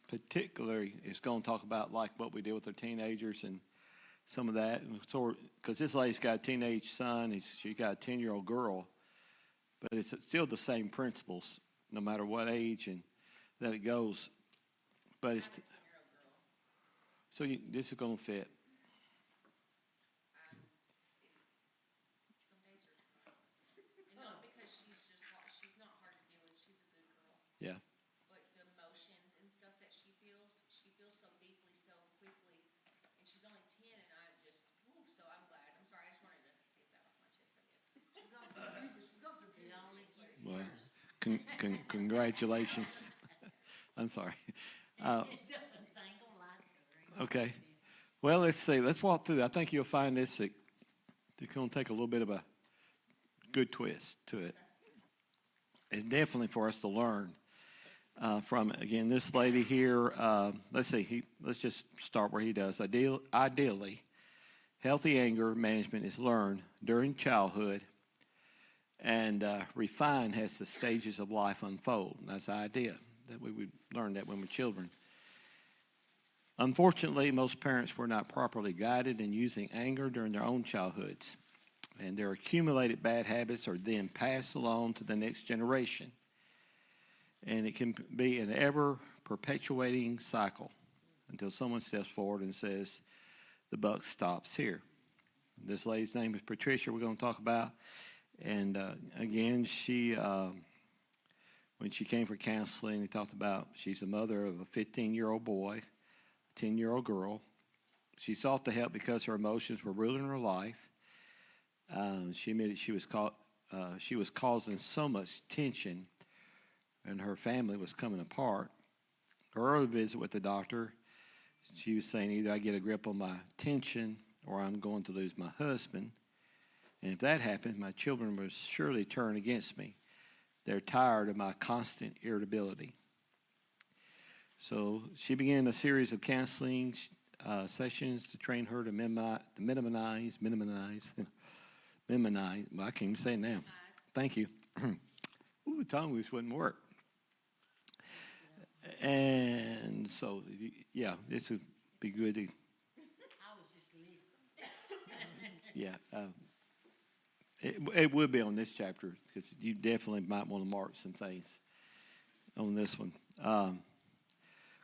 particularly is going to talk about like what we did with our teenagers and some of that. And so, because this lady's got a teenage son, she's got a 10-year-old girl, but it's still the same principles, no matter what age and that it goes. But it's this is going to fit. Yeah. But the emotions and stuff that she feels so deeply, so quickly, and she's only 10, and I'm just, so I'm glad. I'm sorry, I just wanted to get that off my chest, I guess. She's going through puberty. Well, congratulations. I'm sorry. Okay. Well, let's see. Let's walk through. I think you'll find this. It's going to take a little bit of a good twist to it. It's definitely for us to learn from it. Again, this lady here. Let's see. Let's just start where he does. Ideally, healthy anger management is learned during childhood, and refined as the stages of life unfold. And that's the idea that we would learn that when we're children. Unfortunately, most parents were not properly guided in using anger during their own childhoods, and their accumulated bad habits are then passed along to the next generation. And it can be an ever-perpetuating cycle until someone steps forward and says, the buck stops here. This lady's name is Patricia, we're going to talk about. And again, when she came for counseling, we talked about she's the mother of a 15-year-old boy, 10-year-old girl. She sought the help because her emotions were ruling her life. She admitted she was causing so much tension, and her family was coming apart. Her early visit with the doctor, she was saying either I get a grip on my tension or I'm going to lose my husband. And if that happens, my children will surely turn against me. They're tired of my constant irritability. So she began a series of counseling sessions to train her to minimize. Well, I can't even say it now. Thank you. Ooh, the tongue which wouldn't work. And so, yeah, this would be good to. I was just listening. Yeah. It would be on this chapter because you definitely might want to mark some things on this one. Of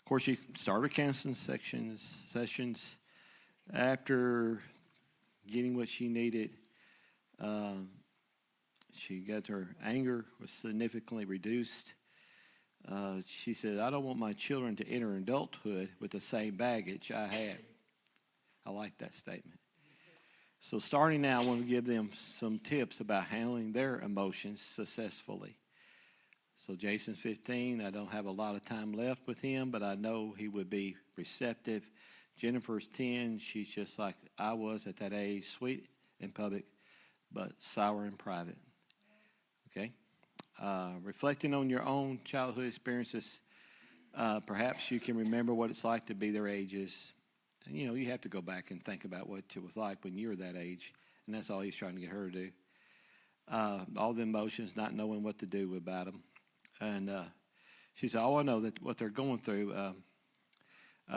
course, she started counseling sessions after getting what she needed. She got her anger was significantly reduced. She said, I don't want my children to enter adulthood with the same baggage I had. I like that statement. So starting now, I want to give them some tips about handling their emotions successfully. So Jason's 15. I don't have a lot of time left with him, but I know he would be receptive. Jennifer's 10. She's just like I was at that age, sweet in public, but sour in private. Okay? Reflecting on your own childhood experiences, perhaps you can remember what it's like to be their ages. And, you have to go back and think about what it was like when you were that age, and that's all he's trying to get her to do. All the emotions, not knowing what to do about them. And she said, I know that what they're going through,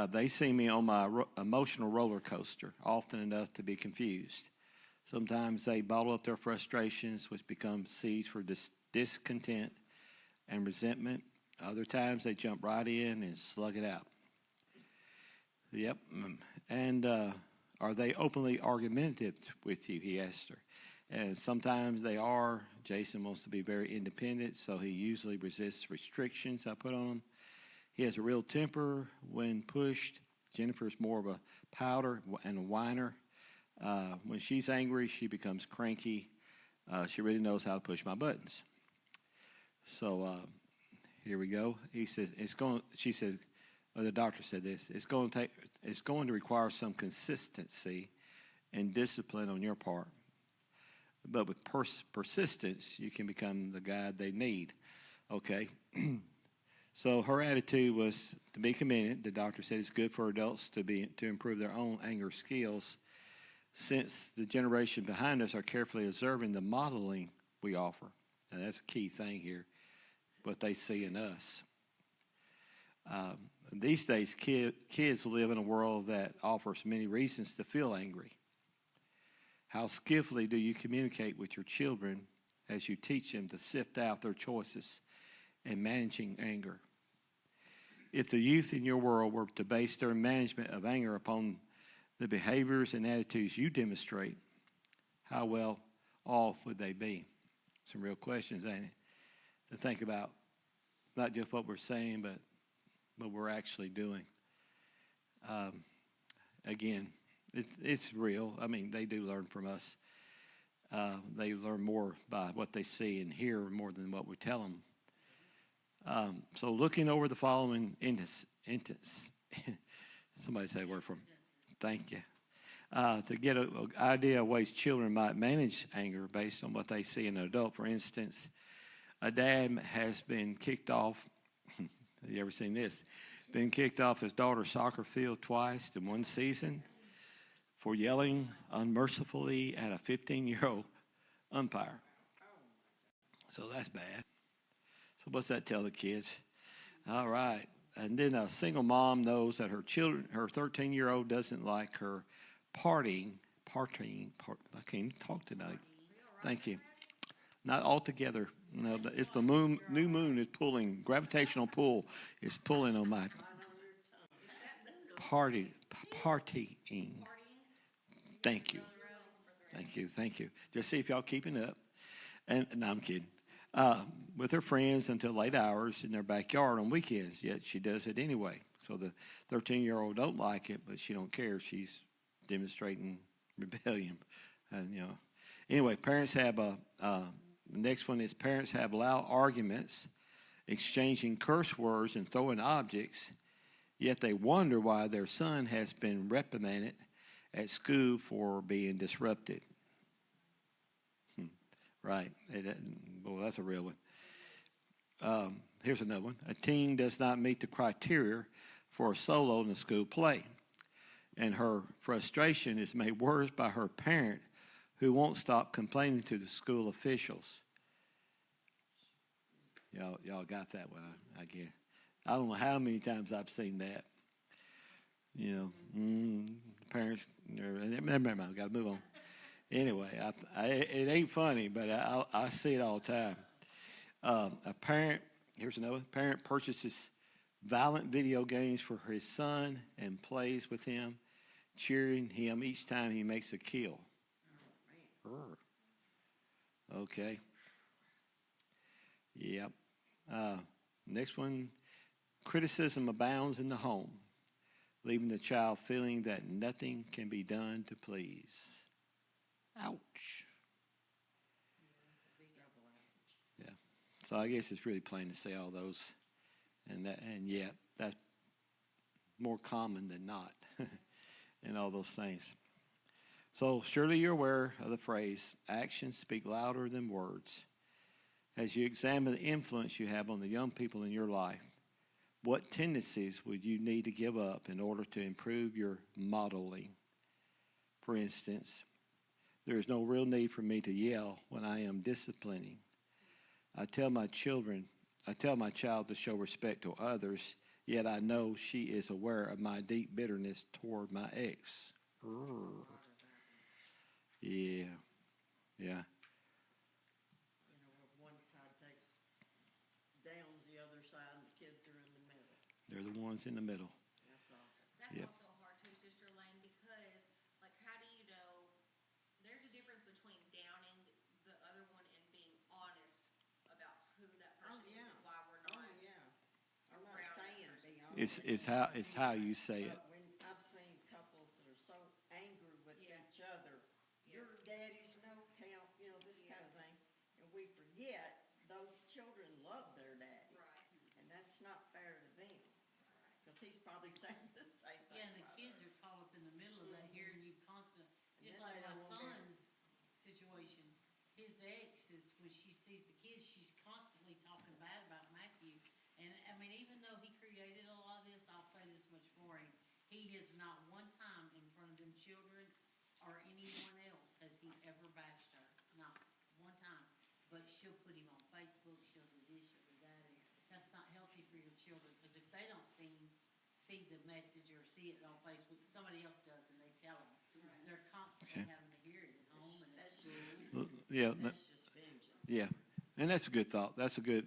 they see me on my emotional roller coaster often enough to be confused. Sometimes they bottle up their frustrations, which become seeds for discontent and resentment. Other times they jump right in and slug it out. Yep. And are they openly argumentative with you, he asked her. And sometimes they are. Jason wants to be very independent, so he usually resists restrictions I put on him. He has a real temper when pushed. Jennifer's more of a pouter and a whiner. When she's angry, she becomes cranky. She really knows how to push my buttons. So here we go. He says she said, the doctor said this. It's going to require some consistency and discipline on your part. But with persistence, you can become the guide they need. Okay. So her attitude was to be committed. The doctor said it's good for adults to improve their own anger skills, since the generation behind us are carefully observing the modeling we offer. And that's a key thing here, what they see in us. These days, kids live in a world that offers many reasons to feel angry. How skillfully do you communicate with your children as you teach them to sift out their choices and managing anger? If the youth in your world were to base their management of anger upon the behaviors and attitudes you demonstrate, how well off would they be? Some real questions, ain't it? To think about not just what we're saying, but what we're actually doing. Again, it's real. I mean, they do learn from us. They learn more by what they see and hear more than what we tell them. So looking over the following somebody say a word for me. Thank you. To get an idea of ways children might manage anger based on what they see in an adult. For instance, a dad has been kicked off. Have you ever seen this? Been kicked off his daughter's soccer field twice in one season for yelling unmercifully at a 15-year-old umpire. So that's bad. So what's that tell the kids? All right. And then a single mom knows that her 13-year-old doesn't like her partying. I can't even talk tonight. Thank you. Not altogether. No, it's the new moon is pulling, gravitational pull is pulling on my partying. Thank you. Just see if y'all keeping up. And no, I'm kidding. With her friends until late hours in their backyard on weekends, yet she does it anyway. So the 13-year-old don't like it, but she don't care. She's demonstrating rebellion. And, anyway, parents have the next one is parents have loud arguments, exchanging curse words and throwing objects, yet they wonder why their son has been reprimanded at school for being disrupted. Right. Boy, that's a real one. Here's another one. A teen does not meet the criteria for a solo in a school play, and her frustration is made worse by her parent who won't stop complaining to the school officials. Y'all got that one, I guess. I don't know how many times I've seen that. Parents, never mind, I've got to move on. Anyway, it ain't funny, but I see it all the time. Here's another one. Parent purchases violent video games for his son and plays with him, cheering him each time he makes a kill. Okay. Yep. Next one, criticism abounds in the home, leaving the child feeling that nothing can be done to please. Ouch. Yeah. So I guess it's really plain to say all those, and yet that's more common than not, and all those things. So surely you're aware of the phrase, actions speak louder than words. As you examine the influence you have on the young people in your life, what tendencies would you need to give up in order to improve your modeling? For instance, there is no real need for me to yell when I am disciplining. I tell my child to show respect to others, yet I know she is aware of my deep bitterness toward my ex. Yeah. One side takes down the other side, and the kids are in the middle. They're the ones in the middle. That's all. That's Yep. also hard too, Sister Elaine, because, like, how do you know, there's a difference between downing the other one and being honest about who that person is and why we're not. I'm not saying be honest. It's how you say it. But when I've seen couples that are so angry with each other, your daddy's no count, this kind of thing, and we forget those children love their daddy. Right. And that's not fair to them, because he's probably saying the same thing. Yeah, and the kids are caught up in the middle of that, hearing you constant, just then like they my don't want son's situation. His ex is, when she sees the kids, she's constantly talking bad about Matthew. And, I mean, even though he created a lot of this, I'll say this much for him. He has not one time in front of them children or anyone else has he ever bashed her. Not one time. But she'll put him on Facebook, she'll do this, she'll do that. And that's not healthy for your children, because if they don't see him see the message or see it on Facebook. Somebody else does, and they tell them. They're constantly Okay. having to hear it at home and at That's school. Yeah, That's just vengeance. yeah, and that's a good thought. That's a good.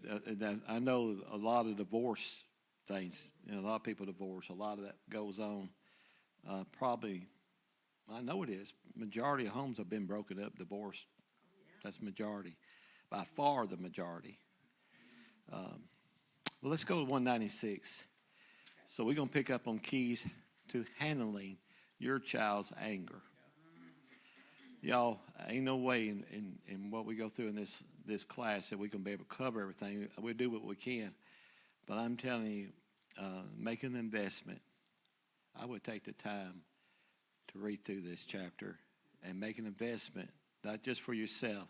I know a lot of divorce things. You know, a lot of people divorce. A lot of that goes on. Probably, I know it is. Majority of homes have been broken up, divorced. That's majority, by far the majority. Well, let's go to 196. So we're gonna pick up on keys to handling your child's anger. Y'all, ain't no way in what we go through in this class that we can be able to cover everything. We'll do what we can. But I'm telling you, make an investment. I would take the time to read through this chapter and make an investment, not just for yourself,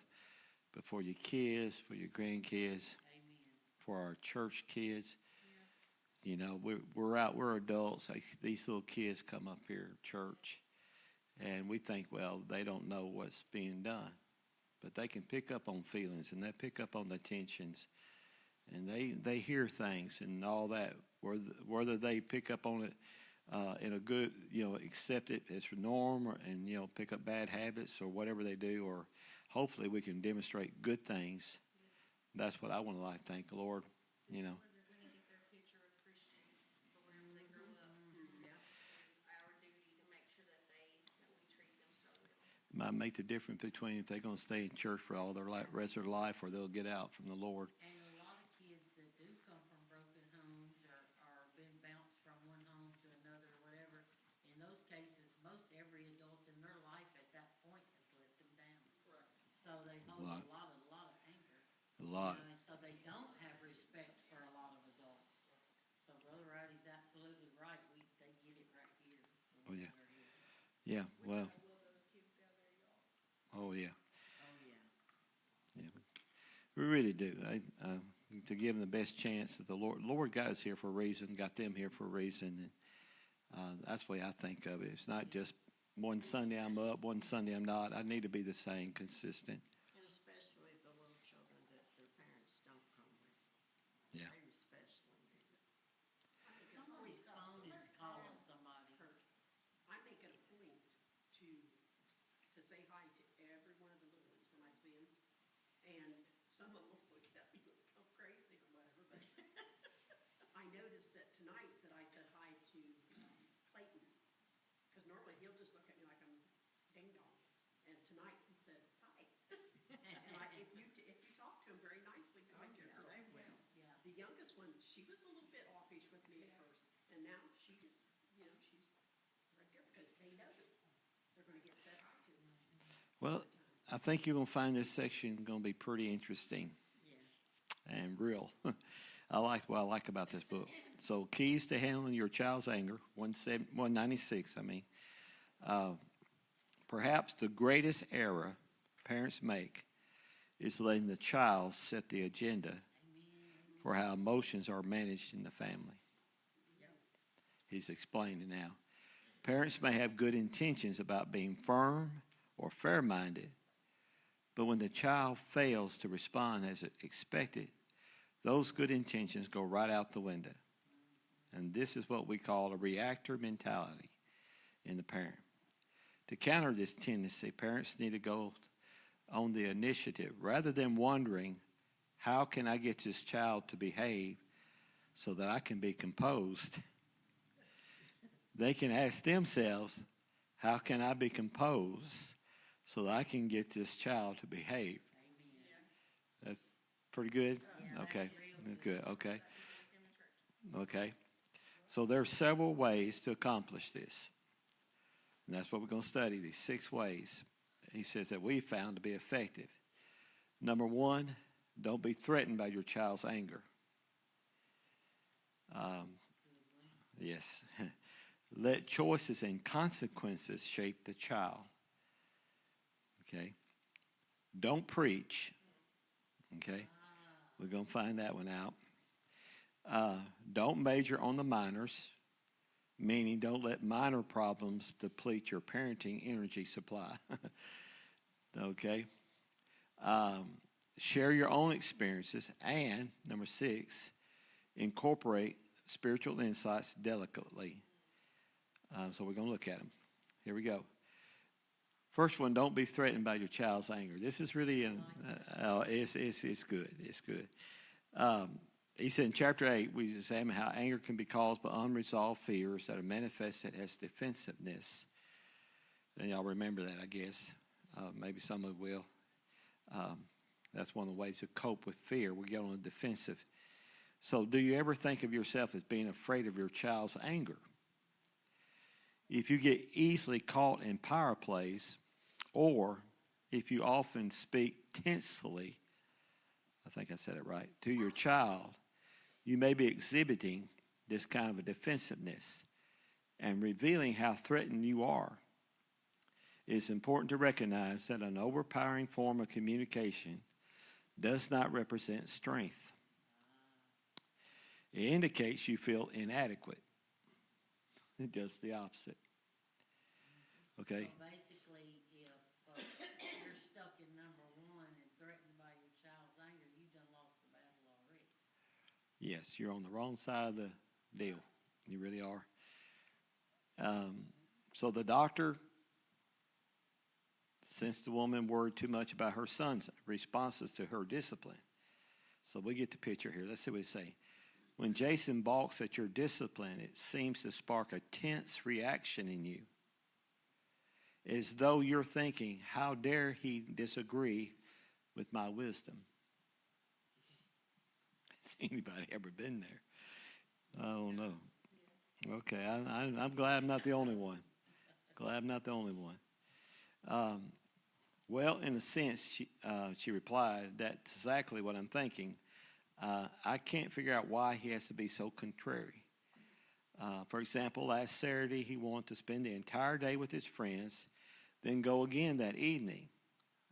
but for your kids, for your grandkids, Amen. for our church kids. You know, we're adults. These little kids come up here, church, and we think, well, they don't know what's being done. But they can pick up on feelings, and they pick up on the tensions, and they hear things and all that. Whether they pick up on it in a good, accept it as norm, and pick up bad habits or whatever they do, or hopefully we can demonstrate good things. That's what I want to thank the Lord. We need to get their picture of Christians for whenever they grow up. It's our duty to make sure that we treat them so well. Might make the difference between if they're going to stay in church for all their rest of their life, or they'll get out from the Lord. And a lot of kids that do come from broken homes or been bounced from one home to another or whatever, in those cases, most every adult in their life at that point has let them down. So they hold Lot. a lot of anger. A lot. And so they don't have respect for a lot of adults. So Brother Rowdy's absolutely right. They get it right here. Oh, yeah. Where he is. Yeah. Well. I love those kids down there, y'all. Oh yeah. Oh, yeah. Yeah. We really do. To give them the best chance that the Lord got us here for a reason, got them here for a reason. And that's the way I think of it. It's not just one Sunday I'm up, one Sunday I'm not. I need to be the same, consistent. And especially the little children that their parents don't come with. Yeah. They especially need it. Somebody's phone is calling somebody. I make it a point to say hi to every one of the little ones when I see them. And some of them will look at me and go crazy or whatever, but I noticed that tonight that I said hi to Clayton. Because normally he'll just look at me like I'm ding dong. And tonight he said, hi. And if you talk to him very nicely, like your girls will. Yeah. The youngest one, she was a little bit offish with me at first. And now she just, she's right there because they know they're going to get said hi to. Well, I think you're going to find this section going to be pretty interesting and real. I like what I like about this book. So, keys to handling your child's anger, 196. Perhaps the greatest error parents make is letting the child set the agenda for how emotions are managed in the family. He's explaining now. Parents may have good intentions about being firm or fair-minded, but when the child fails to respond as expected, those good intentions go right out the window. And this is what we call a reactor mentality in the parent. To counter this tendency, parents need to go on the initiative rather than wondering, how can I get this child to behave so that I can be composed? They can ask themselves, how can I be composed so that I can get this child to behave? That's pretty good? Okay, that's good. Okay. Okay. So there are several ways to accomplish this. And that's what we're going to study, these 6 ways. He says that we found to be effective. Number 1, don't be threatened by your child's anger. Yes. Let choices and consequences shape the child. Okay. Don't preach. Okay. We're going to find that one out. Don't major on the minors, meaning don't let minor problems deplete your parenting energy supply. Okay. Share your own experiences. And number 6, incorporate spiritual insights delicately. So we're going to look at them. Here we go. First one, don't be threatened by your child's anger. This is really, it's good. It's good. He said in chapter 8, we examine how anger can be caused by unresolved fears that are manifested as defensiveness. And y'all remember that, I guess. Maybe some of you will. That's one of the ways to cope with fear. We get on the defensive. So do you ever think of yourself as being afraid of your child's anger? If you get easily caught in power plays, or if you often speak tensely, I think I said it right, to your child, you may be exhibiting this kind of a defensiveness and revealing how threatened you are. It is important to recognize that an overpowering form of communication does not represent strength. It indicates you feel inadequate. It does the opposite. Okay? So basically, if you're stuck in number one and threatened by your child's anger, you've done lost the battle already. Yes, you're on the wrong side of the deal. You really are. So the doctor sensed the woman worried too much about her son's responses to her discipline. So we get the picture here. Let's see what he say. When Jason balks at your discipline, it seems to spark a tense reaction in you. As though you're thinking, how dare he disagree with my wisdom? Has anybody ever been there? I don't know. Okay, I'm glad I'm not the only one. Glad I'm not the only one. Well, in a sense, she replied, that's exactly what I'm thinking. I can't figure out why he has to be so contrary. For example, last Saturday, he wanted to spend the entire day with his friends, then go again that evening.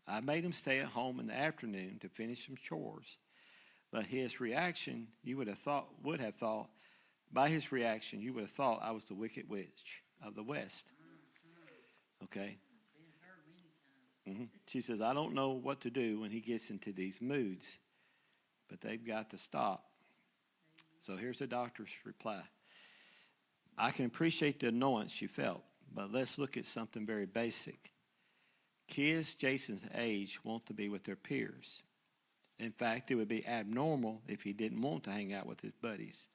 I made him stay at home in the afternoon to finish some chores. But his reaction, you would have thought, by his reaction, you would have thought I was the wicked witch of the West. Okay? Been hurt many times. She says, I don't know what to do when he gets into these moods, but they've got to stop. So here's the doctor's reply. I can appreciate the annoyance you felt, but let's look at something very basic. Kids Jason's age want to be with their peers. In fact, it would be abnormal if he didn't want to hang out with his buddies.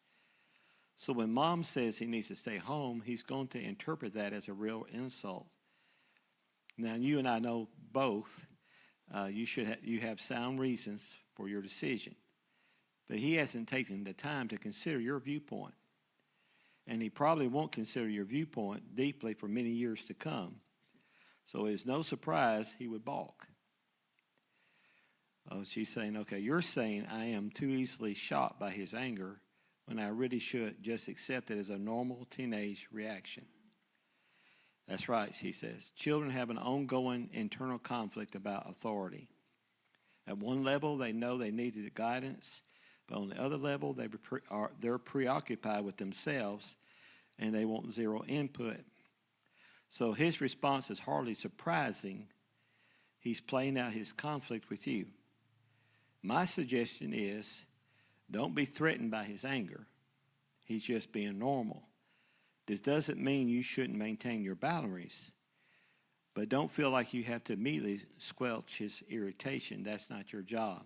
So when mom says he needs to stay home, he's going to interpret that as a real insult. Now, you and I know both you have sound reasons for your decision. But he hasn't taken the time to consider your viewpoint. And he probably won't consider your viewpoint deeply for many years to come. So it's no surprise he would balk. Oh, she's saying, okay, you're saying I am too easily shocked by his anger when I really should just accept it as a normal teenage reaction. That's right, she says. Children have an ongoing internal conflict about authority. At one level, they know they needed guidance, but on the other level, they're preoccupied with themselves, and they want zero input. So his response is hardly surprising. He's playing out his conflict with you. My suggestion is, don't be threatened by his anger. He's just being normal. This doesn't mean you shouldn't maintain your boundaries, but don't feel like you have to immediately squelch his irritation. That's not your job.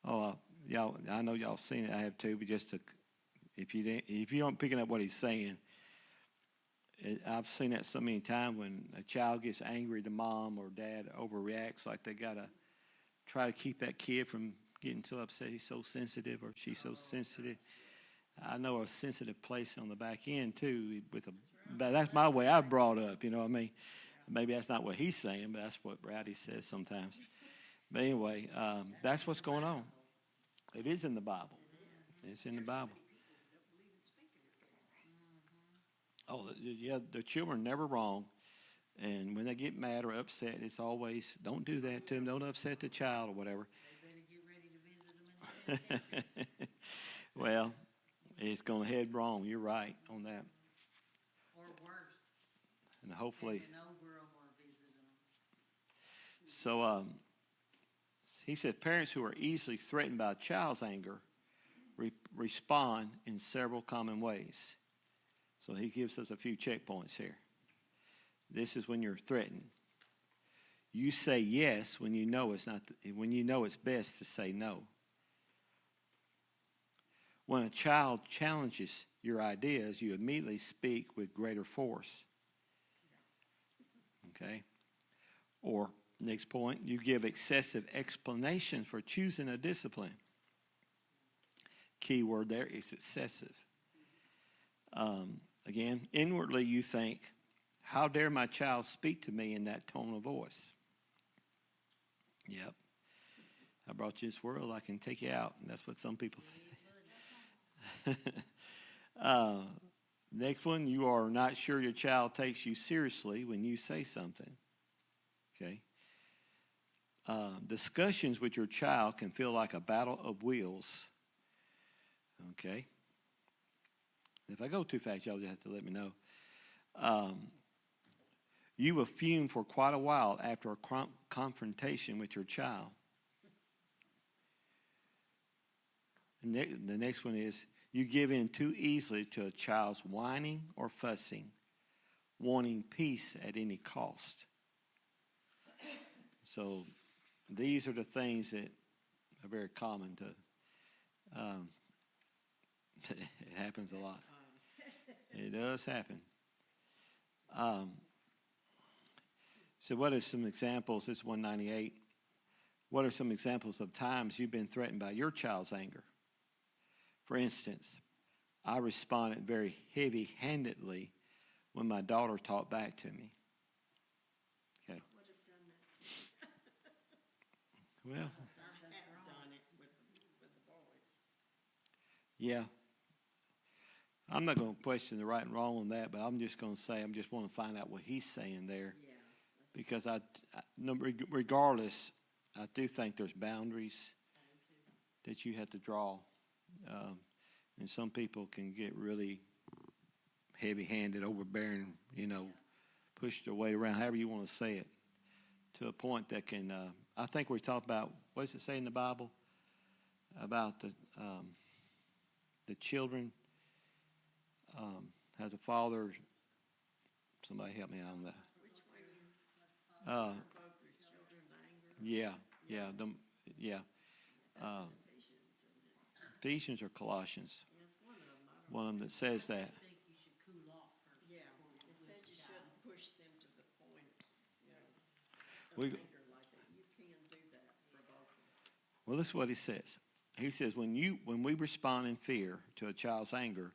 Oh, y'all, I know y'all seen it. I have too, but just to, if you aren't picking up what he's saying, I've seen that so many times when a child gets angry, the mom or dad overreacts, like they gotta try to keep that kid from getting so upset. He's so sensitive, or she's so sensitive. I know a sensitive place on the back end too. But that's my way I've brought up. You know what I mean? Maybe that's not what he's saying, but that's what Browdy says sometimes. But anyway, that's what's going on. It is in the Bible. It's in the Bible. Oh, yeah, the children are never wrong. And when they get mad or upset, it's always, don't do that to them. Don't upset the child or whatever. They better get ready to visit them in the penitentiary. Well, it's going to head wrong. You're right on that. Or worse. And hopefully. Taking over them or visit them. So he said parents who are easily threatened by a child's anger respond in several common ways. So he gives us a few checkpoints here. This is when you're threatened. You say yes when you know it's best to say no. When a child challenges your ideas, you immediately speak with greater force. Okay? Or, next point, you give excessive explanation for choosing a discipline. Key word there is excessive. Again, inwardly you think, how dare my child speak to me in that tone of voice? Yep. I brought you this world, I can take you out. And that's what some people think. Next one, you are not sure your child takes you seriously when you say something. Okay. Discussions with your child can feel like a battle of wheels. Okay. If I go too fast, y'all just have to let me know. You will fume for quite a while after a confrontation with your child. And the next one is, you give in too easily to a child's whining or fussing, wanting peace at any cost. So these are the things that are very common to, it happens a lot. It does happen. So what are some examples? This is 198. What are some examples of times you've been threatened by your child's anger? For instance, I responded very heavy-handedly when my daughter talked back to me. Okay. I would have done that. Well, I have done it with the boys. yeah. I'm not going to question the right and wrong on that, but I'm just going to say I just want to find out what he's saying there. Yeah. Because regardless, I do think there's boundaries that you have to draw. And some people can get really heavy-handed, overbearing, push their way around, however you want to say it, to a point that can, I think we talked about, what does it say in the Bible? About the children, has a father, somebody help me out on that. Which way you Uh, provoke your children to anger? Yeah. Ephesians or Colossians, Yeah, it's one of them. I don't one of them that says that. I think you should cool off first. Yeah, before you it whip says the you child. shouldn't push them to the point, of We- anger like that. You can do that, provoke them. Well, this is what he says. He says, when we respond in fear to a child's anger,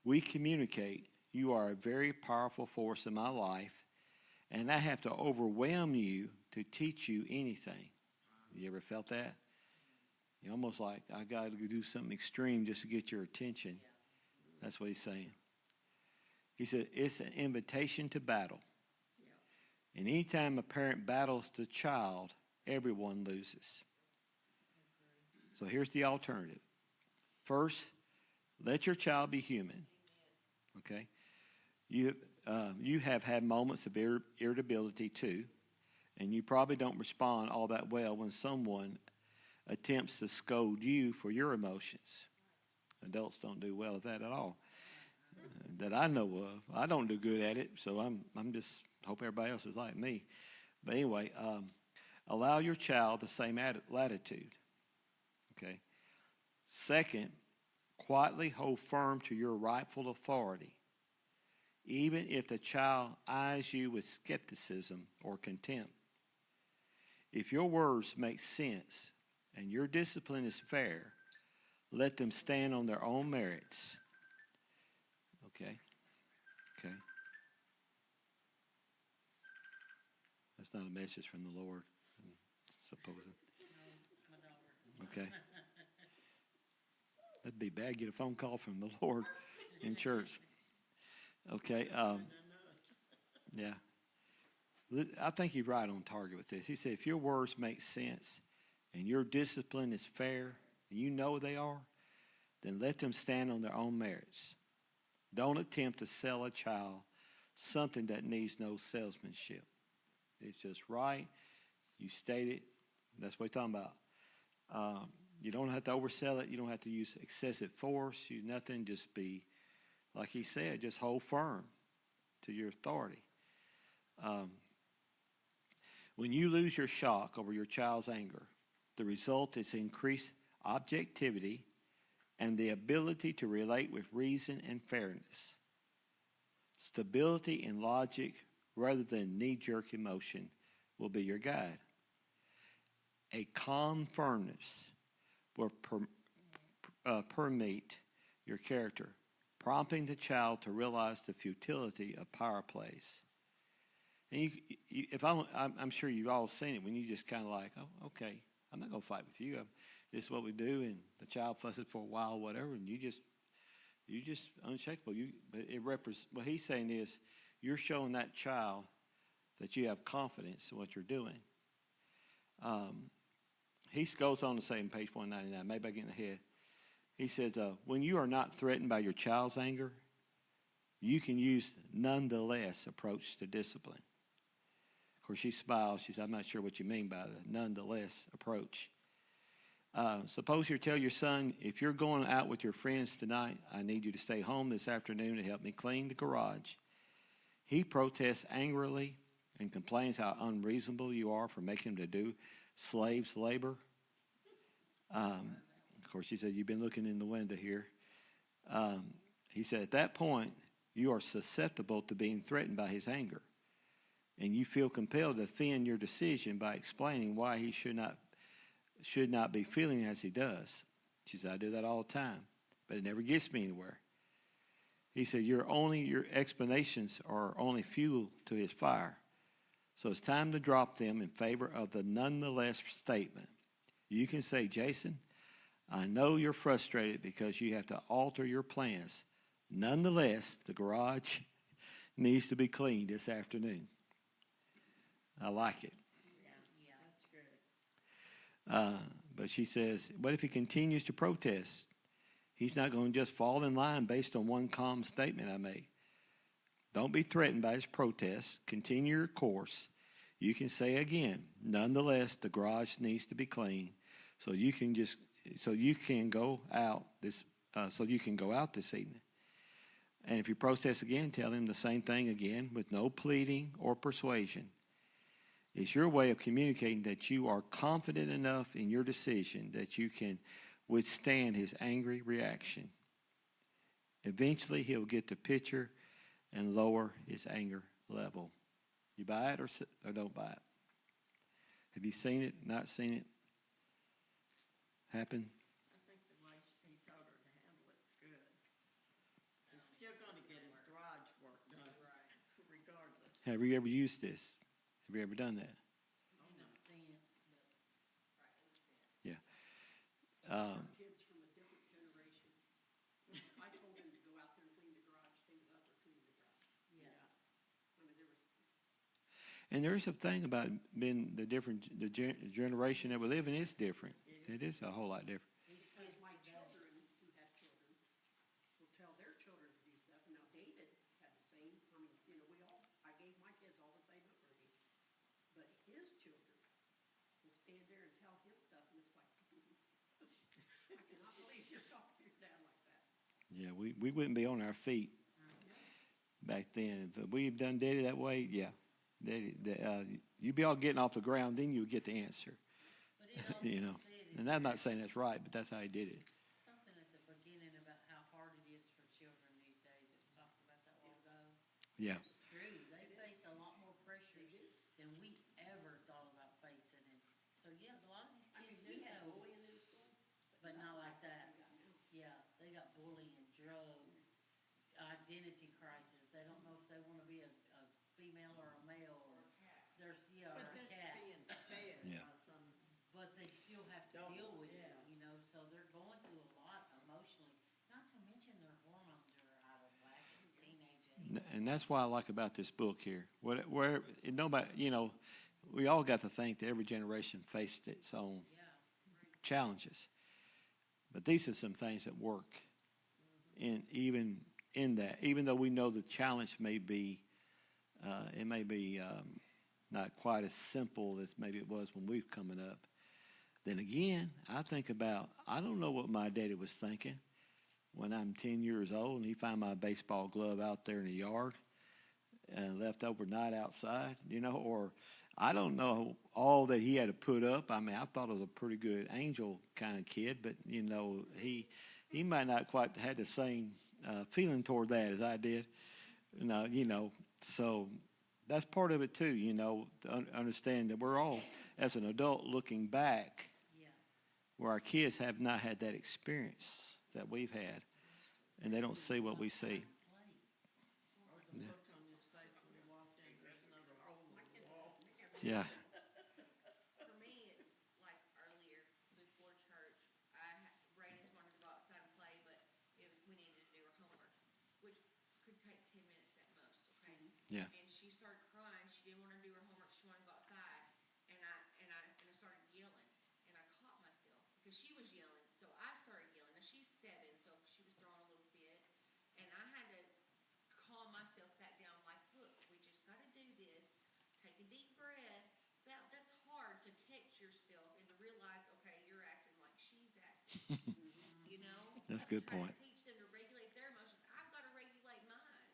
we communicate, you are a very powerful force in my life, and I have to overwhelm you to teach you anything. You ever felt that? You're almost like, I got to do something extreme just to get your attention. That's what he's saying. He said, it's an invitation to battle. And anytime a parent battles the child, everyone loses. So here's the alternative. First, let your child be human. Okay? You have had moments of irritability too, and you probably don't respond all that well when someone attempts to scold you for your emotions. Adults don't do well at that at all, that I know of. I don't do good at it, so I'm just hope everybody else is like me. But anyway, allow your child the same latitude. Okay. Second, quietly hold firm to your rightful authority, even if the child eyes you with skepticism or contempt. If your words make sense and your discipline is fair, let them stand on their own merits. Okay? Okay. That's not a message from the Lord, I'm supposing. My daughter. Okay. That'd be bad. Get a phone call from the Lord in church. Okay. Yeah. I think he's right on target with this. He said, if your words make sense and your discipline is fair, and you know they are, then let them stand on their own merits. Don't attempt to sell a child something that needs no salesmanship. It's just right. You state it. That's what we're talking about. You don't have to oversell it. You don't have to use excessive force. You nothing. Just be, like he said, just hold firm to your authority. When you lose your shock over your child's anger, the result is increased objectivity and the ability to relate with reason and fairness. Stability and logic rather than knee-jerk emotion will be your guide. A calm firmness will permeate your character, prompting the child to realize the futility of power plays. And I'm sure you've all seen it when you just kind of like, oh, okay, I'm not going to fight with you. This is what we do, and the child fusses for a while, whatever, and you just unshakable. What he's saying is, you're showing that child that you have confidence in what you're doing. He goes on to say in page 199, maybe I'm getting ahead. He says, when you are not threatened by your child's anger, you can use nonetheless approach to discipline. Of course, she smiles. She says, I'm not sure what you mean by the nonetheless approach. Suppose you tell your son, if you're going out with your friends tonight, I need you to stay home this afternoon to help me clean the garage. He protests angrily and complains how unreasonable you are for making him to do slaves' labor. Of course, she said, you've been looking in the window here. He said, at that point, you are susceptible to being threatened by his anger, and you feel compelled to defend your decision by explaining why he should not be feeling as he does. She said, I do that all the time, but it never gets me anywhere. He said, your explanations are only fuel to his fire. So it's time to drop them in favor of the nonetheless statement. You can say, Jason, I know you're frustrated because you have to alter your plans. Nonetheless, the garage needs to be cleaned this afternoon. I like it. That's good. But she says, what if he continues to protest? He's not going to just fall in line based on one calm statement I made. Don't be threatened by his protests. Continue your course. You can say again, nonetheless, the garage needs to be cleaned, so you can go out this evening. And if you protest again, tell him the same thing again with no pleading or persuasion. It's your way of communicating that you are confident enough in your decision that you can withstand his angry reaction. Eventually, he'll get the picture and lower his anger level. You buy it or don't buy it? Have you seen it, not seen it happen? I think the way he told her to handle it's good. He's still gonna get his garage work done, regardless. Have you ever used this? Have you ever done that? In a sense, but Yeah. Kids from a different generation. I told him to go out there and clean the garage, he was out there cleaning the garage. yeah. I mean, there was, And there is a thing about being the generation that we live in is different. It is a whole lot different. because my children who have children will tell their children to do stuff. And now David had the same, I gave my kids all the same upbringing. But his children will stand there and tell him stuff, and it's like, I cannot believe you're talking to your dad like that. Yeah, we wouldn't be on our feet back then. If we've done Daddy that way, yeah. You'd be all getting off the ground, then you would get the answer. But it also You know. said And I'm not saying that's right, but that's how he did it. something at the beginning about how hard it is for children these days, that we talked about that a while ago. Yeah. It's true, they face a lot more pressures than we ever thought about facing, and so, yeah, a lot of these I mean, kids do we had know, bullying in school. but not like that. we got now. Yeah, they got bullying, drugs, identity crisis, they don't know if they wanna be a female or a male, or there's, or But a that's cat. being fed Yeah. by some, But they still have to Don't- deal with it, yeah. so they're going through a lot emotionally, not to mention their hormones are out of whack at teenage age. And that's what I like about this book here. Where nobody, we all got to think that every generation faced its own Yeah, challenges. But these are some things that work. And even in that, even though we know the challenge may be, not quite as simple as maybe it was when we were coming up, Then again, I think about, I don't know what my daddy was thinking when I'm 10 years old and he found my baseball glove out there in the yard and left overnight outside, or I don't know all that he had to put up. I mean, I thought I was a pretty good angel kind of kid, but, he might not quite had the same feeling toward that as I did. So that's part of it too, to understand that we're all, as an adult, looking back Yeah. where our kids have not had that experience that we've had, and they don't see what we see. Or the look on his face when he walked in, there's another hole in the wall. Yeah. For me, it's like earlier before church, Brayden's wanted to go outside and play, but we needed to do her homework, which could take 10 minutes at most, okay? Yeah. And she started crying, she didn't want to do her homework, she wanted to go outside, and I started yelling, and I caught myself, because she was yelling, so I started yelling. Now, she's 7, so she was throwing a little fit, and I had to calm myself back down, like, look, we just got to do this, take a deep breath. That's hard to catch yourself and to realize, okay, you're acting like she's acting, That's a good Try to point. teach them to regulate their emotions. I've got to regulate mine.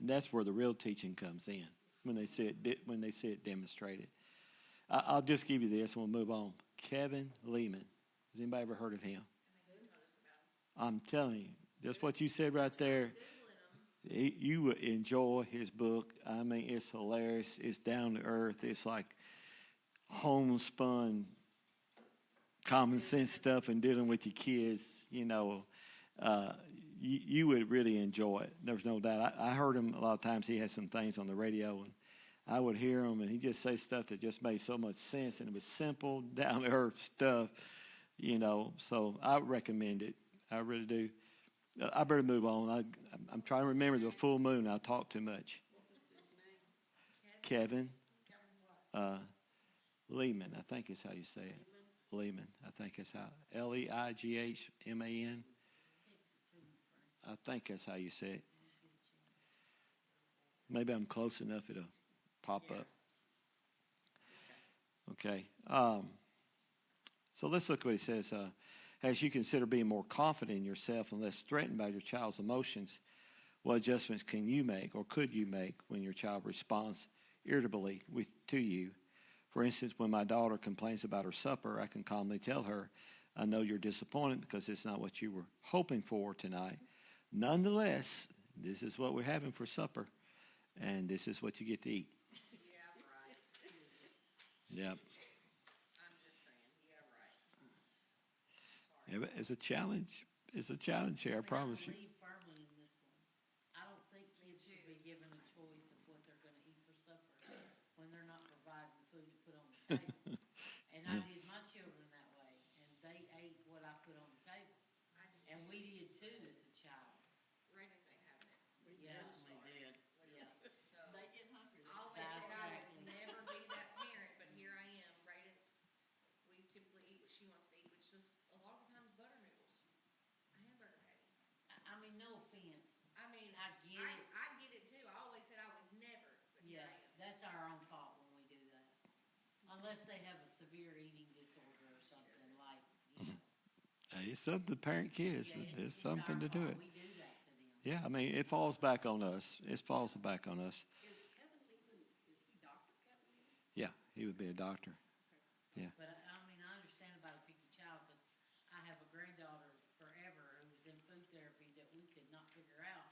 And that's where the real teaching comes in, when they see it demonstrated. I'll just give you this, and we'll move on. Kevin Lehman. Has anybody ever heard of him? I'm telling you, just what you said right there. You would enjoy his book. I mean, it's hilarious. It's down to earth. It's like homespun, common sense stuff and dealing with your kids. You would really enjoy it. There's no doubt. I heard him a lot of times. He had some things on the radio, and I would hear him, and he just say stuff that just made so much sense, and it was simple, down to earth stuff. So I recommend it. I really do. I better move on. I'm trying to remember the full moon. I talk too much. What was his name? Kevin Lehman, I think is how you say it. Lehman, I think it's how. Leighman. I think that's how you say it. Maybe I'm close enough, it'll pop up. Okay. So let's look what he says. As you consider being more confident in yourself and less threatened by your child's emotions, what adjustments can you make or could you make when your child responds irritably to you? For instance, when my daughter complains about her supper, I can calmly tell her, I know you're disappointed because it's not what you were hoping for tonight. Nonetheless, this is what we're having for supper, and this is what you get to eat. Yeah, right. Yep. I'm just saying, yeah, right. It's a challenge. It's a challenge here, I promise you. I believe firmly in this one. I don't think kids should be given a choice of what they're gonna eat for supper when they're not providing food to put on the table. And I did my children that way, and they ate what I put on the table. And we did too as a child. Raven's ain't having it. We Yeah. definitely did. Yeah. So, They get hungry. I always said I would never be that parent, but here I am. We typically eat what she wants to eat, which is a lot of the times butter noodles, a hamburger patty. I mean, no offense. I mean, I get it. I get it too. I always said I would never, but here Yeah, I am. that's our own fault when we do that. Unless they have a severe eating disorder or something like, Hey, it's something to parent kids. Yeah, There's something our to do fault. it. We do that to them. Yeah, I mean, it falls back on us. It falls back on us. Is Kevin Lehman, is he Dr. Kevin Lehman? Yeah, he would be a doctor. But I mean, I understand about a picky child because I have a granddaughter forever who was in food therapy that we could not figure out.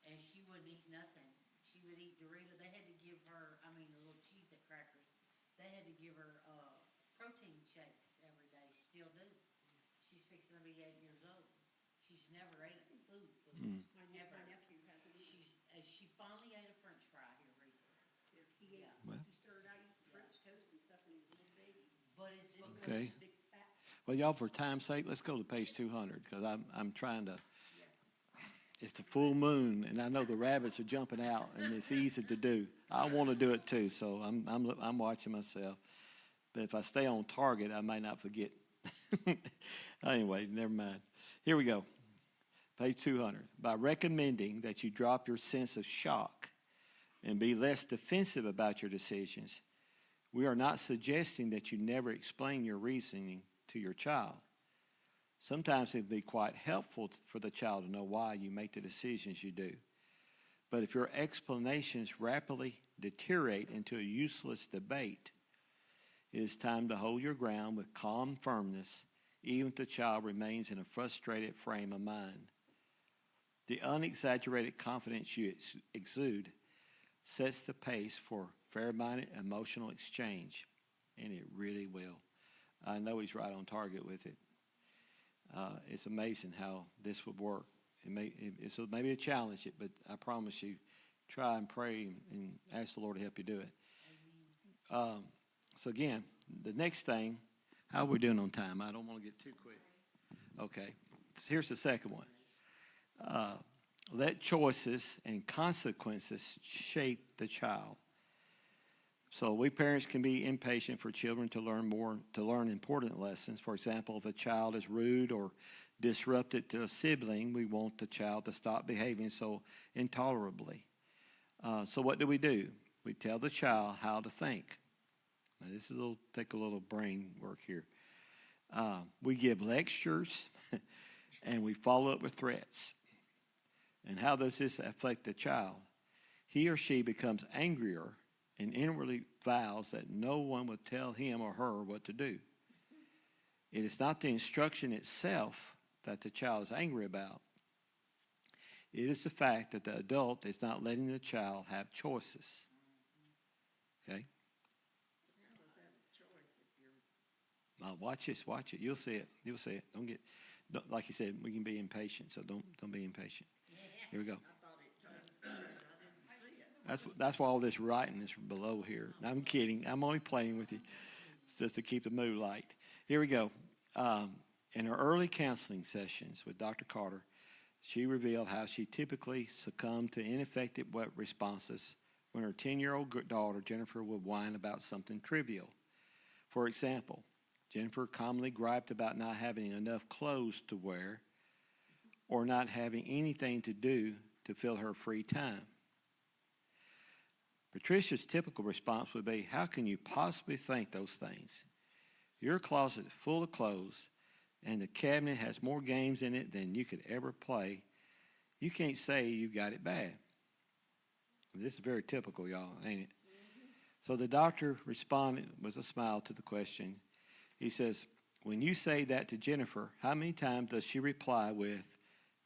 And she wouldn't eat nothing. She would eat Dorito. They had to give her, the little cheese crackers. They had to give her, protein shakes every day. She still do. She's fixing to be 8 years old. She's never ate food. My nephew hasn't eaten. She finally ate a French fry here recently. He ate, Well. he started out eating French toast and stuff when he was a little baby. But it's because Okay. Big fat. Well, y'all, for time's sake, let's go to page 200 because I'm trying to. It's the full moon, and I know the rabbits are jumping out, and it's easy to do. I want to do it too, so I'm watching myself. But if I stay on target, I may not forget. Anyway, never mind. Here we go. Page 200. By recommending that you drop your sense of shock and be less defensive about your decisions, We are not suggesting that you never explain your reasoning to your child. Sometimes it would be quite helpful for the child to know why you make the decisions you do. But if your explanations rapidly deteriorate into a useless debate, it is time to hold your ground with calm firmness, even if the child remains in a frustrated frame of mind. The unexaggerated confidence you exude sets the pace for fair-minded emotional exchange, and it really will. I know he's right on target with it. It's amazing how this would work. It's maybe a challenge, but I promise you, try and pray and ask the Lord to help you do it. So again, the next thing, how are we doing on time? I don't want to get too quick. Okay, so here's the second one. Let choices and consequences shape the child. So we parents can be impatient for children to learn important lessons. For example, if a child is rude or disruptive to a sibling, we want the child to stop behaving so intolerably. So what do? We tell the child how to think. Now this will take a little brain work here. We give lectures and we follow up with threats. And how does this affect the child? He or she becomes angrier and inwardly vows that no one will tell him or her what to do. It is not the instruction itself that the child is angry about. It is the fact that the adult is not letting the child have choices. Okay? How is that a choice if you're... Now watch it. You'll see it. Don't, like you said, we can be impatient, so don't be impatient. Here we go. I thought it told the choice. I didn't see it. That's why all this writing is below here. I'm kidding. I'm only playing with you. It's just to keep the mood light. Here we go. In her early counseling sessions with Dr. Carter, she revealed how she typically succumbed to ineffective responses when her 10-year-old daughter, Jennifer, would whine about something trivial. For example, Jennifer commonly griped about not having enough clothes to wear or not having anything to do to fill her free time. Patricia's typical response would be, how can you possibly think those things? Your closet is full of clothes, and the cabinet has more games in it than you could ever play. You can't say you got it bad. This is very typical, y'all, ain't it? So the doctor responded with a smile to the question. He says, when you say that to Jennifer, how many times does she reply with,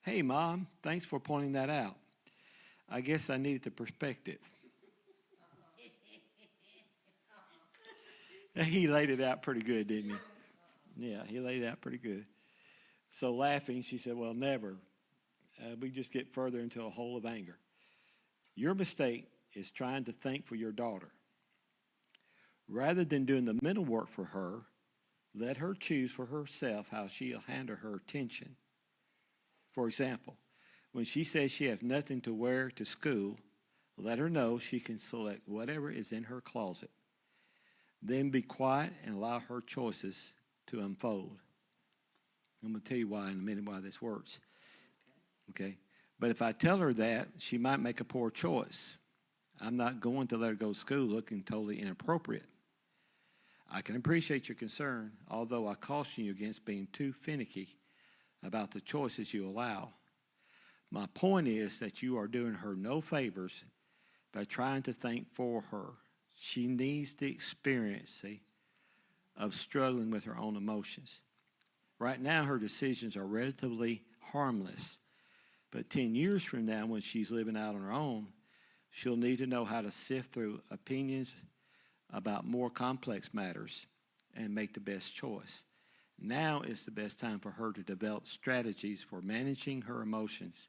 hey, Mom, thanks for pointing that out. I guess I needed the perspective. He laid it out pretty good, didn't he? Yeah, he laid it out pretty good. So laughing, she said, well, never. We just get further into a hole of anger. Your mistake is trying to think for your daughter. Rather than doing the mental work for her, let her choose for herself how she'll handle her attention. For example, when she says she has nothing to wear to school, let her know she can select whatever is in her closet. Then be quiet and allow her choices to unfold. I'm going to tell you why in a minute why this works. Okay? But if I tell her that, she might make a poor choice. I'm not going to let her go to school looking totally inappropriate. I can appreciate your concern, although I caution you against being too finicky about the choices you allow. My point is that you are doing her no favors by trying to think for her. She needs the experience, of struggling with her own emotions. Right now, her decisions are relatively harmless. But 10 years from now, when she's living out on her own, she'll need to know how to sift through opinions about more complex matters and make the best choice. Now is the best time for her to develop strategies for managing her emotions.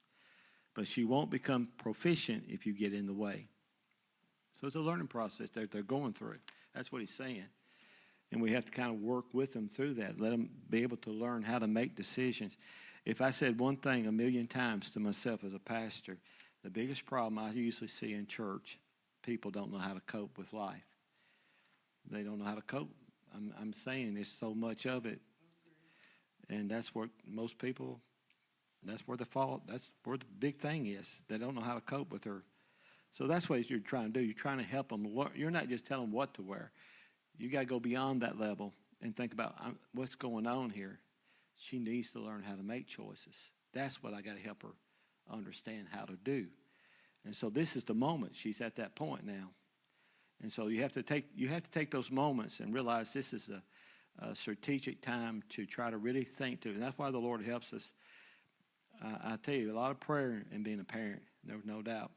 But she won't become proficient if you get in the way. So it's a learning process that they're going through. That's what he's saying. And we have to kind of work with them through that, let them be able to learn how to make decisions. If I said one thing a million times to myself as a pastor, the biggest problem I usually see in church, people don't know how to cope with life. They don't know how to cope. I'm saying there's so much of it. And that's where most people, that's where the fault, that's where the big thing is. They don't know how to cope with her. So that's what you're trying to do. You're trying to help them. You're not just telling them what to wear. You got to go beyond that level and think about what's going on here. She needs to learn how to make choices. That's what I got to help her understand how to do. And so this is the moment. She's at that point now. And so you have to take those moments and realize this is a strategic time to try to really think through. And that's why the Lord helps us. I tell you, a lot of prayer and being a parent, there's no doubt.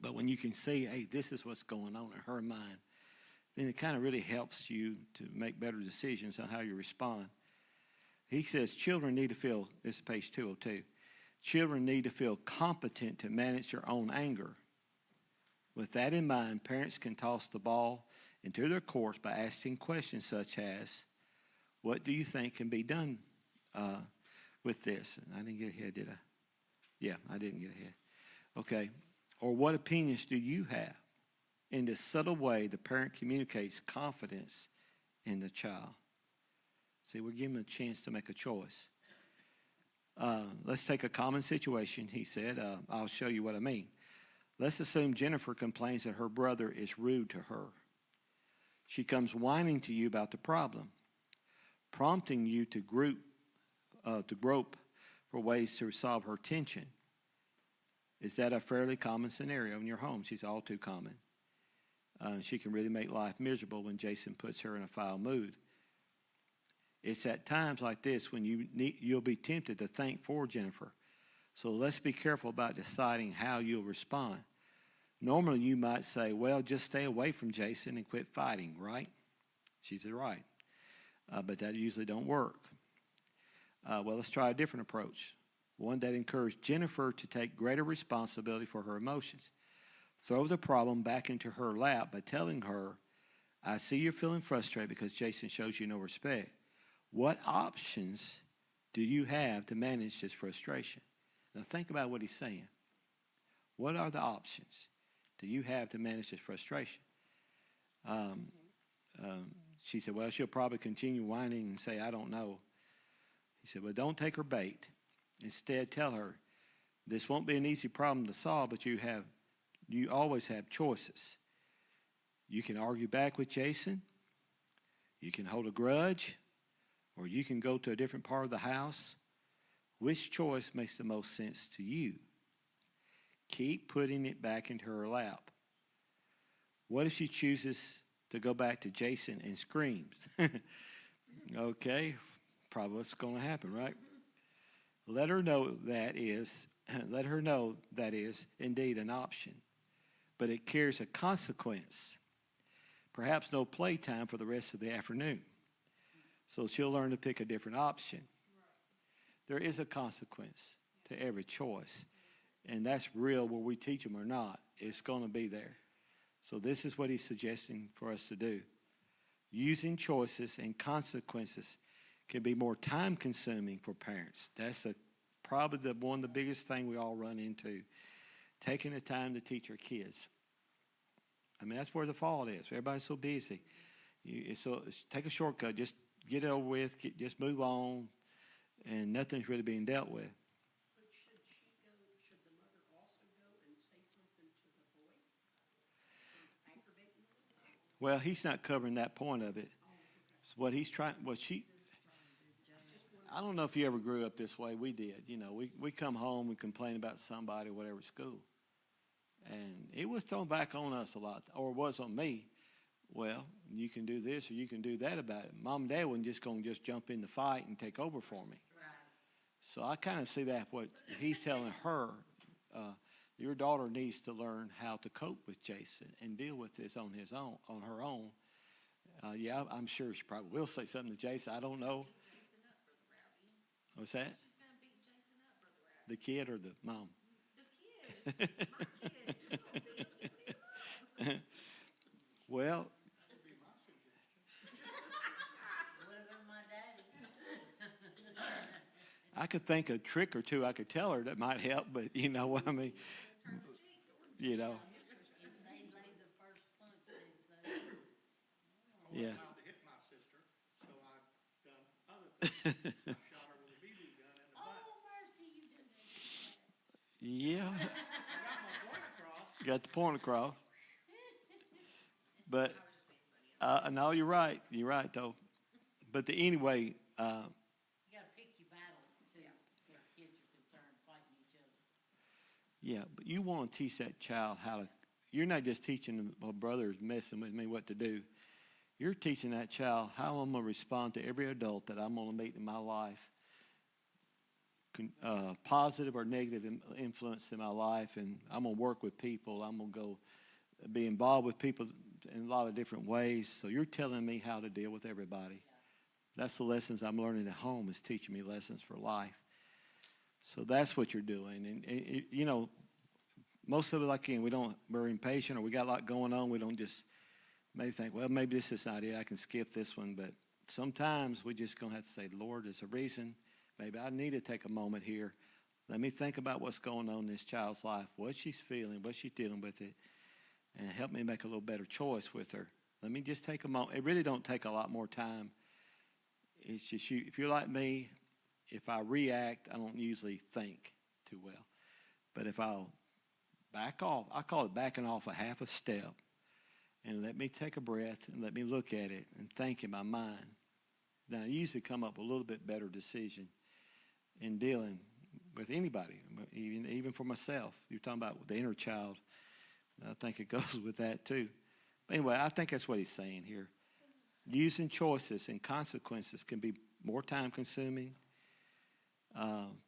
But when you can see, hey, this is what's going on in her mind, then it kind of really helps you to make better decisions on how you respond. He says children need to feel, this is page 202, children need to feel competent to manage their own anger. With that in mind, parents can toss the ball into their courts by asking questions such as, what do you think can be done with this? I didn't get ahead, did I? Yeah, I didn't get ahead. Okay. Or what opinions do you have? In this subtle way, the parent communicates confidence in the child. See, we're giving them a chance to make a choice. Let's take a common situation, he said. I'll show you what I mean. Let's assume Jennifer complains that her brother is rude to her. She comes whining to you about the problem, prompting you to grope for ways to resolve her tension. Is that a fairly common scenario in your home? She's all too common. She can really make life miserable when Jason puts her in a foul mood. It's at times like this when you'll be tempted to think for Jennifer. So let's be careful about deciding how you'll respond. Normally you might say, well, just stay away from Jason and quit fighting, right? She said, right. But that usually don't work. Well, let's try a different approach. One that encouraged Jennifer to take greater responsibility for her emotions. Throw the problem back into her lap by telling her, I see you're feeling frustrated because Jason shows you no respect. What options do you have to manage this frustration? Now think about what he's saying. What are the options do you have to manage this frustration? She said, well, she'll probably continue whining and say, I don't know. He said, well, don't take her bait. Instead, tell her, this won't be an easy problem to solve, but you always have choices. You can argue back with Jason. You can hold a grudge. Or you can go to a different part of the house. Which choice makes the most sense to you? Keep putting it back into her lap. What if she chooses to go back to Jason and screams? Okay, probably what's going to happen, right? Let her know that is indeed an option, but it carries a consequence. Perhaps no playtime for the rest of the afternoon. So she'll learn to pick a different option. There is a consequence to every choice, and that's real whether we teach them or not. It's going to be there. So this is what he's suggesting for us to do. Using choices and consequences can be more time-consuming for parents. That's probably one of the biggest thing we all run into, taking the time to teach our kids. I mean, that's where the fault is. Everybody's so busy. So take a shortcut. Just get it over with. Just move on, and nothing's really being dealt with. But should the mother also go and say something to the boy? Aggravating him? Well, he's not covering that point of it. So what he's trying, I don't know if you ever grew up this way. We did. You know, we come home, we complain about somebody, whatever, at school. And it was thrown back on us a lot, or it was on me. Well, you can do this or you can do that about it. Mom and Dad wasn't just going to just jump in the fight and take over for me. Right. So I kind of see that what he's telling her, your daughter needs to learn how to cope with Jason and deal with this on her own. Yeah, I'm sure she probably will say something to Jason. I don't know. What's that? She's going to beat Jason up, Brother Rowdy. The kid or the mom? The kid, my kid, she's going to beat him up. Well, What about my daddy? I could think a trick or two I could tell her that might help, but you know what I mean? You know, If they lay the first punch, they'd say, yeah. Allowed to hit my sister, so I've done other things. I shot her with a BB gun in the butt. oh, mercy, you did that. Yeah, I got my point across. got the point across. But No, you're right. You're right, though. But anyway, You gotta pick your battles too, where kids are concerned, fighting each other. yeah, but you want to teach that child how to. You're not just teaching my brother's messing with me what to do. You're teaching that child how I'm going to respond to every adult that I'm going to meet in my life, positive or negative influence in my life, and I'm going to work with people. I'm going to go be involved with people in a lot of different ways. So you're telling me how to deal with everybody. That's the lessons I'm learning at home, is teaching me lessons for life. So that's what you're doing. And you know, most of it, like, we're impatient or we got a lot going on. We don't just maybe think, well, maybe this is not it. I can skip this one. But sometimes we just going to have to say, Lord, there's a reason. Maybe I need to take a moment here. Let me think about what's going on in this child's life, what she's feeling, what she's dealing with it, and help me make a little better choice with her. Let me just take a moment. It really don't take a lot more time. It's just if you're like me, if I react, I don't usually think too well. But if I'll back off, I call it backing off a half a step, and let me take a breath and let me look at it and think in my mind, then I usually come up with a little bit better decision in dealing with anybody, even for myself. You're talking about the inner child. I think it goes with that too. But anyway, I think that's what he's saying here. Using choices and consequences can be more time consuming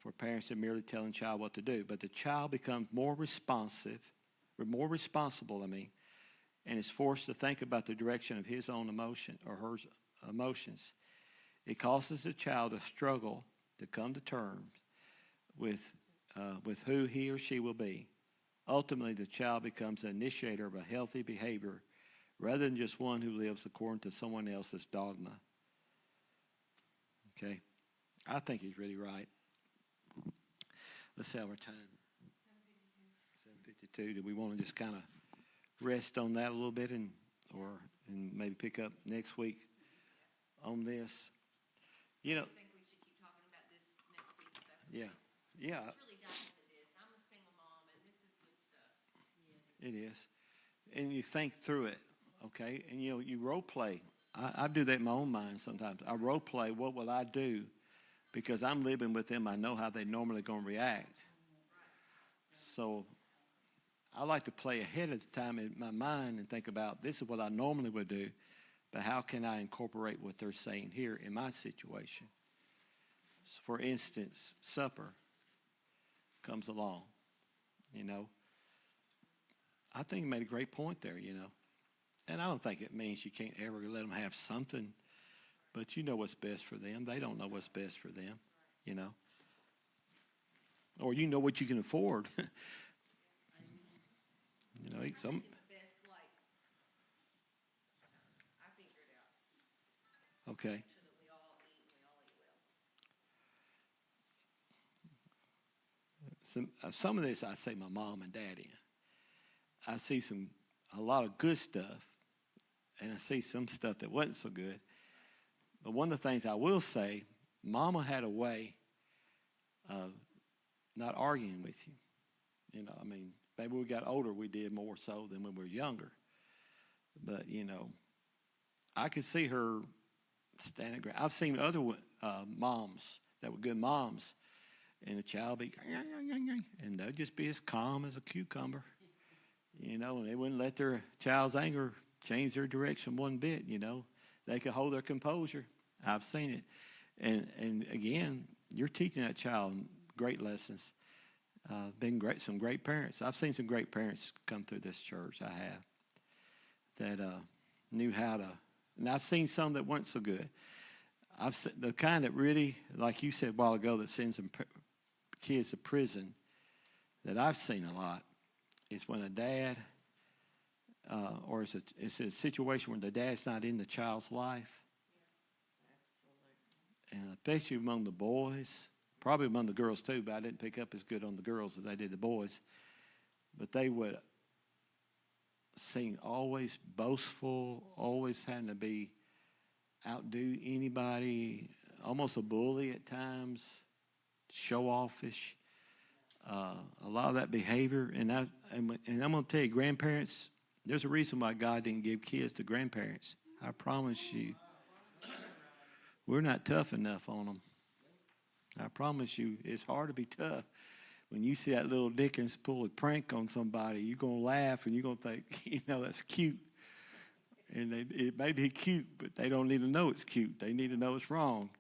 for parents than merely telling a child what to do. But the child becomes more responsible, and is forced to think about the direction of his own emotion or her emotions. It causes the child to struggle to come to terms with who he or she will be. Ultimately, the child becomes an initiator of a healthy behavior rather than just one who lives according to someone else's dogma. Okay? I think he's really right. Let's see our time. 7:52. Do we want to just kind of rest on that a little bit and maybe pick up next week on this? You know, I think we should keep talking about this next week, if that's okay. yeah, Let's really dive into this. I'm a single mom, and this is good stuff. it is. And you think through it, okay? And, you role play. I do that in my own mind sometimes. I role play, what will I do? Because I'm living with them. I know how they normally going to react. So I like to play ahead of the time in my mind and think about, this is what I normally would do, but how can I incorporate what they're saying here in my situation? So for instance, supper comes along, I think you made a great point there, And I don't think it means you can't ever let them have something, but you know what's best for them. They don't know what's best for them, Or you know what you can afford. I think it's best, I figure it out. Okay. Make sure that we all eat and we all eat well. Some of this I say my mom and dad in. I see a lot of good stuff, and I see some stuff that wasn't so good. But one of the things I will say, Mama had a way of not arguing with you. Maybe we got older, we did more so than when we were younger. But, I could see her standing ground. I've seen other moms that were good moms, and the child be, and they'd just be as calm as a cucumber, and they wouldn't let their child's anger change their direction one bit, They could hold their composure. I've seen it. And again, you're teaching that child great lessons. Some great parents. I've seen some great parents come through this church. I have. That knew how to. And I've seen some that weren't so good. I've seen the kind that really, like you said a while ago, that sends some kids to prison, that I've seen a lot, is when a dad, or it's a situation where the dad's not in the child's life. And especially among the boys, probably among the girls too, but I didn't pick up as good on the girls as I did the boys. But they would seem always boastful, always having to outdo anybody, almost a bully at times, show offish. A lot of that behavior, and I'm going to tell you, grandparents, there's a reason why God didn't give kids to grandparents. I promise you. We're not tough enough on them. I promise you, it's hard to be tough. When you see that little Dickens pull a prank on somebody, you're going to laugh and you're going to think, that's cute. And it may be cute, but they don't need to know it's cute. They need to know it's wrong.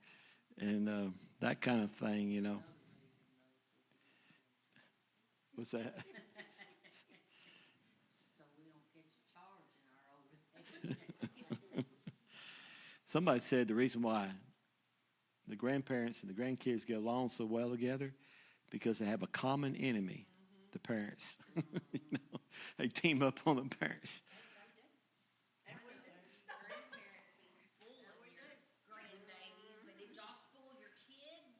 And that kind of thing. What's that? So we don't catch a charge in our old age. Somebody said the reason why the grandparents and the grandkids get along so well together because they have a common enemy, the parents. They team up on the parents. Grandparents be spoiling your grandbabies, but did y'all spoil your kids?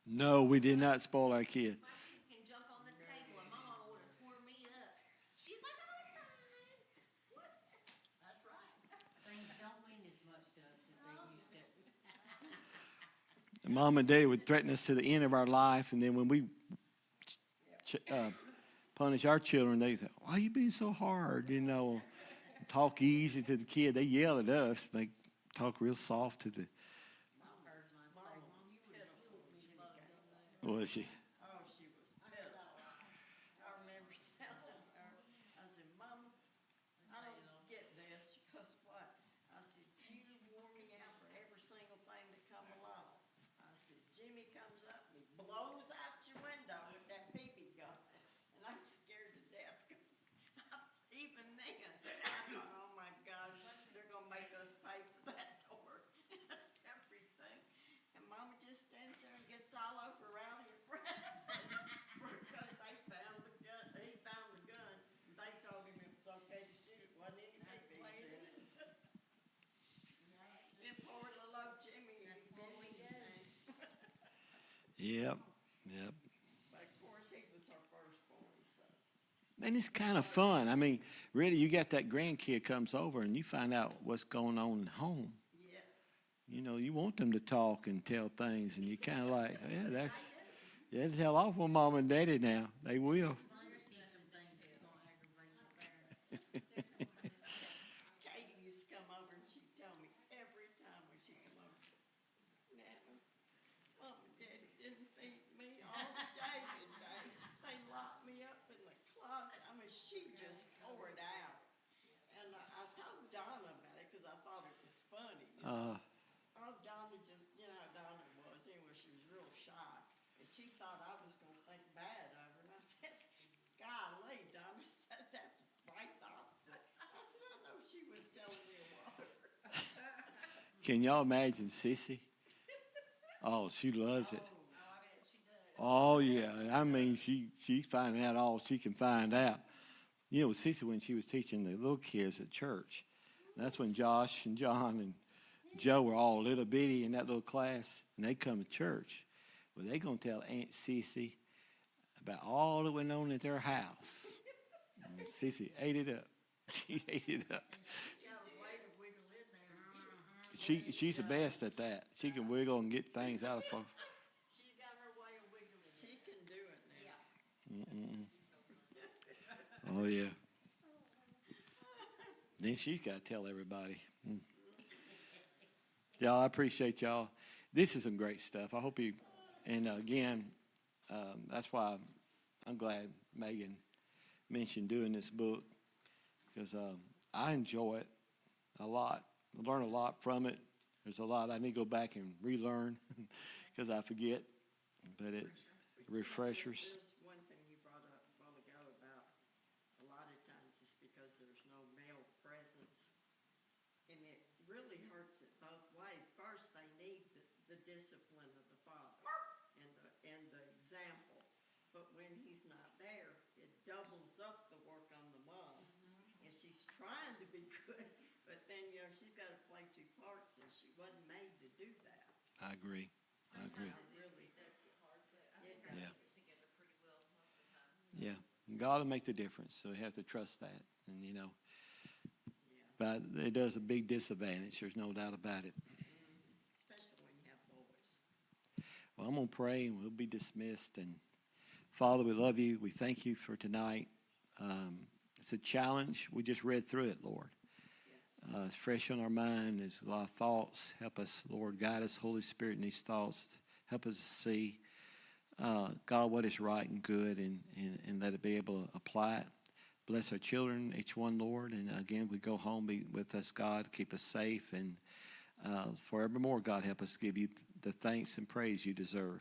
No, we did not spoil our kids. My kids can jump on the table and my mama would have tore me up. She's like, oh, it's fine. What? That's right. Things don't mean as much to us as they used to. And Mom and Dad would threaten us to the end of our life, and then when we punish our children, they say, "Why are you being so hard?" Talk easy to the kid. They yell at us. They talk real soft to the. Was she? Oh, she was pitiful. I remember telling her, I said, Mama, I don't get this. She goes, what? I said, you wore me out for every single thing that come along. I said, Jimmy comes up and he blows out your window with that BB gun. And I'm scared to death. Even then, I thought, oh my gosh, they're gonna make us pay for that door and everything. And Mama just stands there and gets all over Rowdy and Brad. Because they found the gun, he found the gun, and they told him it was okay to shoot, it wasn't any BBs in it. Then poor little old Jimmy, That's what we do. Yep. But of course, he was our firstborn, so. And it's kind of fun. I mean, really, you got that grandkid comes over and you find out what's going on at home. Yes. You want them to talk and tell things, and you kind of like, they'll tell off on Mom and Daddy now. They will. Teach them things that's gonna aggravate your parents. Katie used to come over and she'd tell me every time when she come over, Nana, Mom and Daddy didn't feed me all day today. They locked me up in the closet. I mean, she just poured out. And I told Donna about it because I thought it was funny. Oh, Donna just, how Donna was. Anyway, she was real shy. And she thought I was going to think bad of her. And I said, golly, Donna said, that's right the opposite. I said, I know she was telling me water. Can y'all imagine Sissy? Oh, she loves it. Oh, I bet she does. Oh, yeah. I mean, she's finding out all she can find out. Sissy, when she was teaching the little kids at church, that's when Josh and John and Joe were all little bitty in that little class, and they come to church. Well, they going to tell Aunt Sissy about all that went on at their house. And Sissy ate it up. She ate it up. She got a way to wiggle in there. She's the best at that. She can wiggle and get things out of folks. She got her way of wiggling. She can do it now. Oh, yeah. Then she's got to tell everybody. Y'all, I appreciate y'all. This is some great stuff. I hope you, and again, that's why I'm glad Megan mentioned doing this book, because I enjoy it a lot. I learn a lot from it. There's a lot I need to go back and relearn because I forget, but it refreshers. There's one thing you brought up a while ago about a lot of times it's because there's no male presence. And it really hurts it both ways. First, they need the discipline of the father and the example. But when he's not there, it doubles up the work on the mom. And she's trying to be good, but then, she's got to play two parts, and she wasn't made to do that. I agree. Sometimes it really does get hard, but I think our Yeah. kids together pretty well most of the time. Yeah. God will make the difference, so we have to trust that. And, but it does a big disadvantage. There's no doubt about it. Especially when you have boys. Well, I'm going to pray, and we'll be dismissed. And, Father, we love you. We thank you for tonight. It's a challenge. We just read through it, Lord. fresh on our mind. There's a lot of thoughts. Help us, Lord, guide us, Holy Spirit, in these thoughts. Help us see, God, what is right and good, and let it be able to apply it. Bless our children, each one, Lord. And again, we go home, be with us, God. Keep us safe. And forevermore, God, help us give you the thanks and praise you deserve.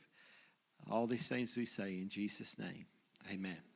All these things we say in Jesus' name. Amen.